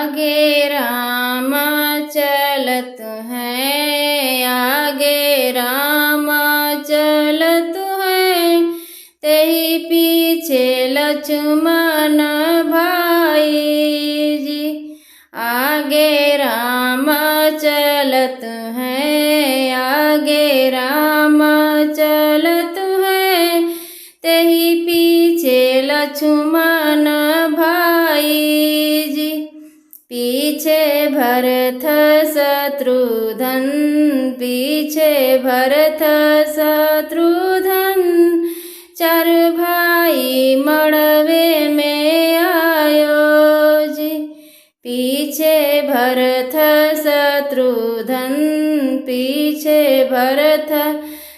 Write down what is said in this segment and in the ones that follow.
आगे राम चलत हैं, आगे राम चलत हैं, तेहि पीछे लक्ष्मण भाई जी। आगे राम चलत हैं, आगे राम चलत हैं, तेहि पीछे लक्ष्मण भाई जी। पीछे भरत शत्रुघ्न, पीछे भरत शत्रुघ्न, चार भाई मड़वे में आयो जी। पीछे भरत शत्रुघ्न, पीछे भरत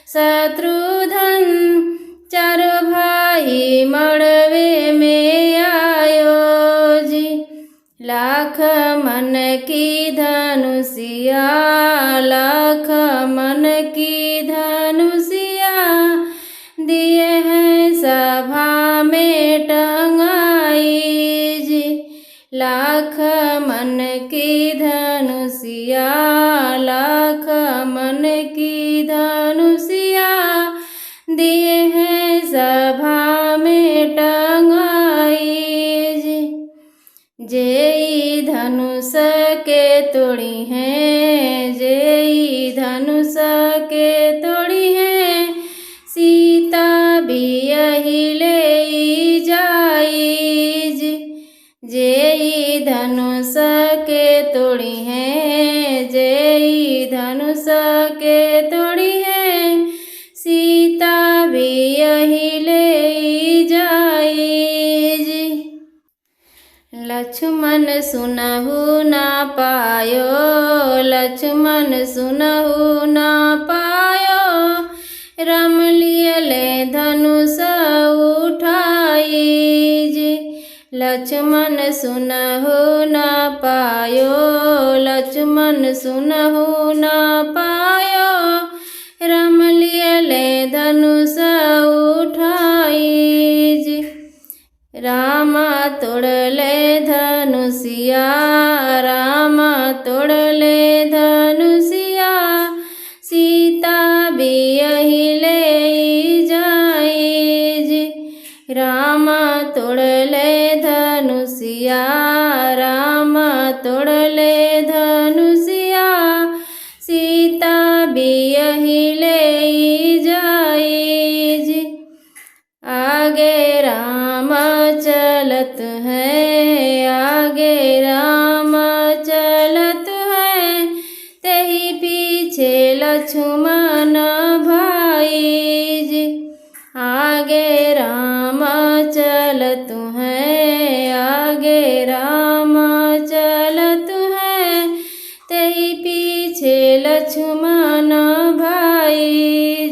शत्रुघ्न, चार भाई मड़वे में आयो जी। लाख मन की धनुषिया, लाख मन की धनुषिया, दिए हैं सभा में टंगाई जी। लाख मन की धनुषिया, लाख मन की धनुषिया, दिए हैं सभा में टंगाई जी। जेई धनुष के तोड़ी हैं, जेई धनुष के तोड़ी हैं, सीता भी यही ले जाई जी। जेई धनुष के तोड़ी हैं, जेई धनुष के तोड़ी हैं, सीता भी यही ले जाई जी। लक्ष्मण सुनहु ना पायो, लक्ष्मण सुनहु ना पायो, राम लियले धनुष उठाई जी। लक्ष्मण सुनहु ना पायो, लक्ष्मण सुनहु ना पायो, राम लियले धनुष उठाई जी। राम तोड़ले धनुषिया, राम तोड़ले धनुषिया, सीता भी यही ले जाई जी। राम तोड़ले धनुषिया, राम तोड़ले धनुषिया, सीता भी यही ले जाई जी। आगे राम चलत हैं, आगे राम चलत हैं, तेहि पीछे लक्ष्मण भाई जी। आगे राम चलत हैं, आगे राम चलत हैं, तेहि पीछे लक्ष्मण भाई।